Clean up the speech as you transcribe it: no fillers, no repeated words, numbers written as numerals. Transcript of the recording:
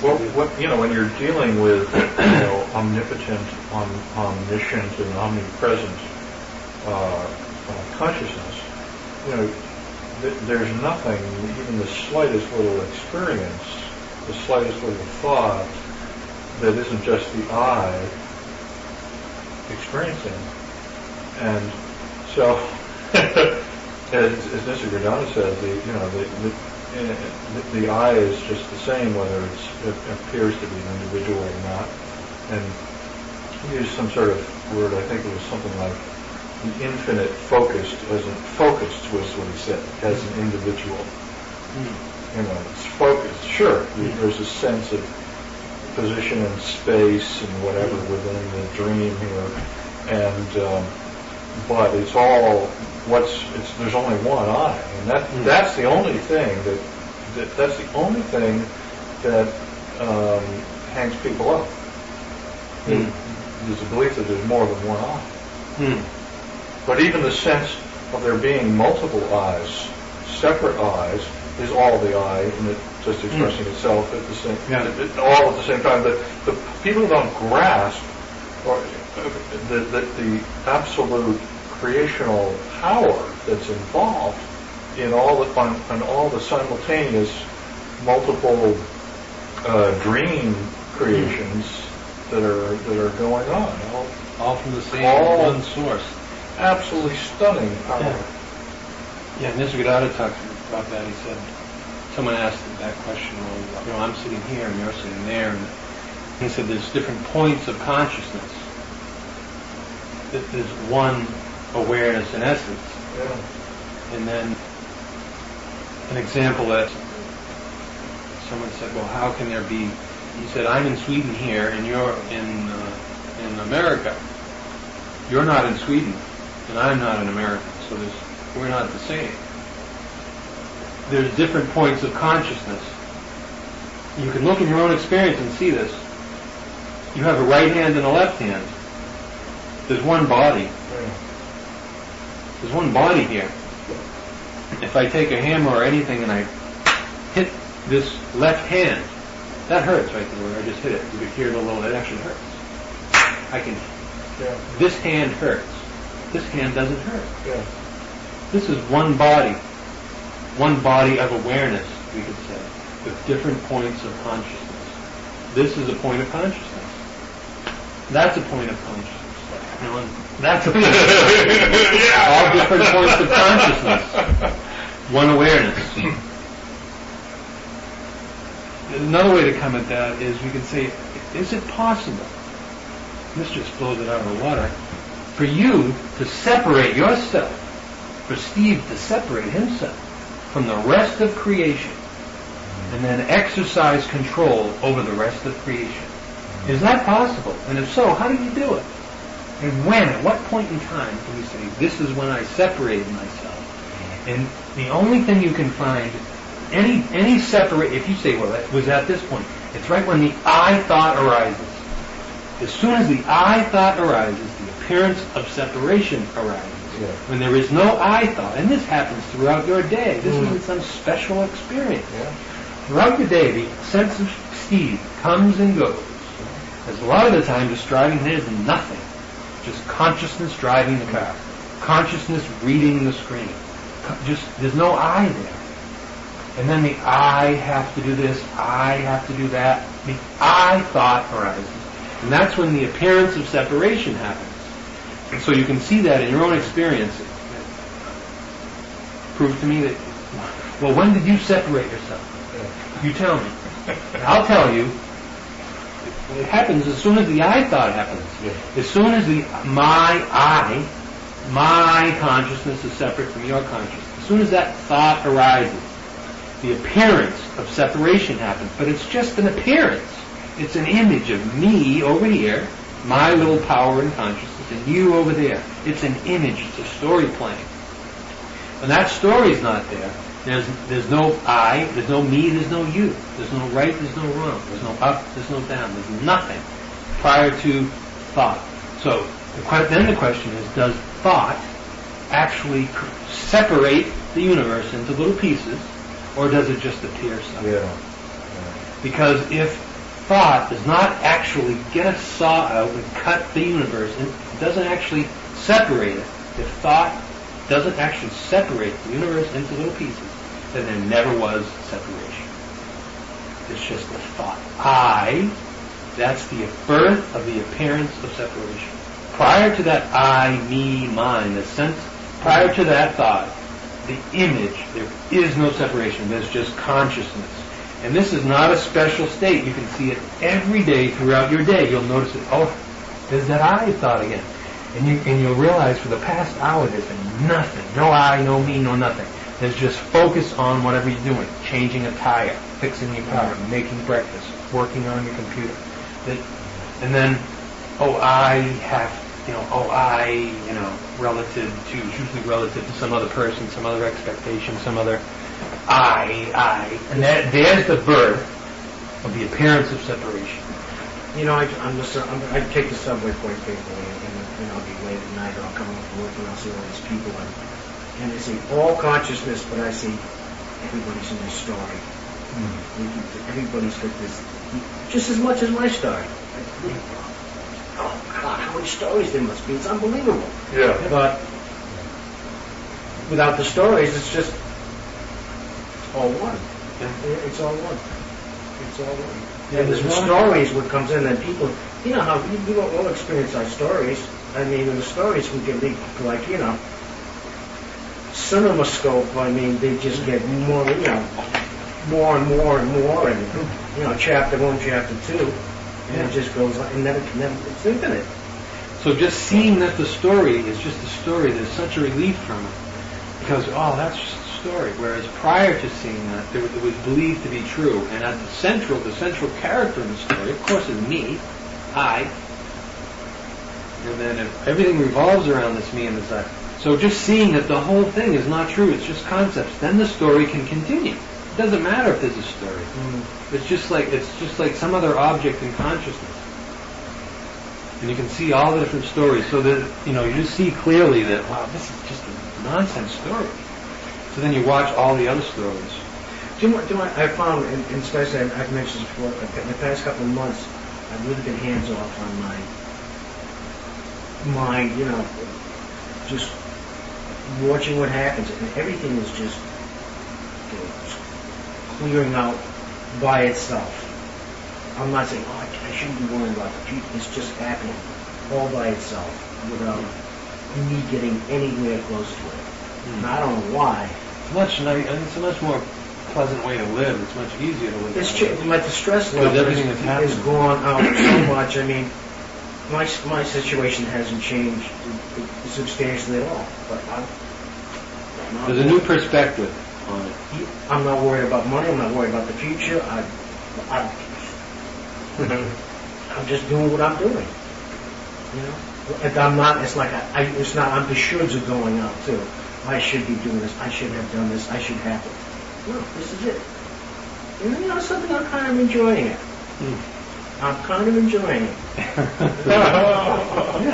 Well, when you're dealing with, omnipotent, omniscient, and omnipresent consciousness, there's nothing, even the slightest little experience, the slightest little thought, that isn't just the I experiencing. And so, as Mr. Gurdana says, the I is just the same whether it appears to be an individual or not. And he used some sort of word, I think it was something like the infinite focused was what he said, as an individual. It's focused. Sure, there's a sense of position and space and whatever within the dream here, and but it's all there's only one I, and that's the only thing that hangs people up. There's a belief that there's more than one I. But even the sense of there being multiple I's, separate I's, is all the I, and it just expressing itself at the same, all at the same time. The people don't grasp or the absolute creational power that's involved in all the simultaneous multiple dream creations that are going on, all from the same one source. Absolutely stunning power. Yeah, Mr. Gurdana talks about that. He said, someone asked that question, well, I'm sitting here and you're sitting there, and he said there's different points of consciousness. There's one awareness in essence. Yeah. And then an example that someone said, well, how can there be, he said, I'm in Sweden here and you're in America. You're not in Sweden and I'm not in America, so we're not the same. There's different points of consciousness. You can look in your own experience and see this. You have a right hand and a left hand. There's one body. There's one body here. If I take a hammer or anything and I hit this left hand, that hurts right there where I just hit it. You can hear it a little, it actually hurts. This hand hurts. This hand doesn't hurt. Yeah. This is one body of awareness, we could say, with different points of consciousness. This is a point of consciousness. That's a point of consciousness. That's a point of consciousness. All different points of consciousness. One awareness. Another way to come at that is we can say, is it possible, this just blows it out of the water, for you to separate yourself, for Steve to separate himself from the rest of creation and then exercise control over the rest of creation? Is that possible? And if so, how do you do it? And when, at what point in time can you say, this is when I separated myself? And the only thing you can find, any separate, if you say, well, that was at this point, it's right when the I thought arises. As soon as the I thought arises, the appearance of separation arises. Yeah. When there is no I thought, and this happens throughout your day, this isn't some special experience. Yeah. Throughout your day, the sense of Steve comes and goes. As a lot of the time, just driving, there's nothing. Just consciousness driving the car. Consciousness reading the screen. There's no I there. And then the I have to do this, I have to do that. The I thought arises. And that's when the appearance of separation happens. And so you can see that in your own experience. Prove to me that, well, when did you separate yourself? You tell me. And I'll tell you, it happens as soon as the I thought happens. As soon as my consciousness is separate from your consciousness. As soon as that thought arises, the appearance of separation happens. But it's just an appearance. It's an image of me over here, my little power and consciousness, and you over there. It's an image. It's a story playing. When that story's not there, there's no I, there's no me, there's no you. There's no right, there's no wrong. There's no up, there's no down. There's nothing prior to thought. So then the question is, does thought actually separate the universe into little pieces, or does it just appear so? Yeah. Because if thought does not actually get a saw out and cut the universe, and it doesn't actually separate it. If thought doesn't actually separate the universe into little pieces, then there never was separation. It's just the thought. That's the birth of the appearance of separation. Prior to that I, me, mine, the sense, prior to that thought, the image, there is no separation. There's just consciousness. And this is not a special state. You can see it every day throughout your day. You'll notice it. Oh, there's that I thought again. And you'll realize for the past hour there's been nothing. No I, no me, no nothing. There's just focus on whatever you're doing. Changing a tire, fixing your car, making breakfast, working on your computer. And then, relative to, usually relative to some other person, some other expectation, some other I. And there's the birth of the appearance of separation. I take the subway quite frequently, and I'll be late at night, or I'll come home from work and I'll see all these people, and I see all consciousness, but I see everybody's in their story. Everybody's got this, just as much as my story. Oh God, how many stories there must be? It's unbelievable. Yeah. But without the stories, it's just all one. It's all one. It's all one. Yeah, and the stories, what comes in, and people, how we all experience our stories. I mean, in the stories we can be like, CinemaScope. They just get more, more and more and more, and chapter 1, chapter 2, and it just goes on, and never, it's infinite. So just seeing that the story is just a story, there's such a relief from it, because that's just a story. Whereas prior to seeing that, it was believed to be true, and at the central character in the story, of course, is me, I, and then if everything revolves around this me and this I. So just seeing that the whole thing is not true, it's just concepts, then the story can continue. It doesn't matter if there's a story. It's just like some other object in consciousness. And you can see all the different stories. So that you just see clearly that this is just a nonsense story. So then you watch all the other stories. I found, and especially I've mentioned this before, in the past couple of months, I've really been hands off on my mind, just watching what happens, and everything is just clearing out by itself. I'm not saying, I shouldn't be worrying about the future. It's just happening all by itself without me getting anywhere close to it. And I don't know why. It's a much more pleasant way to live. It's much easier to live. Like the stress level has gone out so much. My situation hasn't changed substantially at all. But there's a new perspective on it. I'm not worried about money. I'm not worried about the future. I'm just doing what I'm doing. And I'm not. It's like it's not. The shoulds are going out too. I should be doing this. I should have done this. I should have it. No, this is it. And something, I'm kind of enjoying it. I'm kind of enjoying it.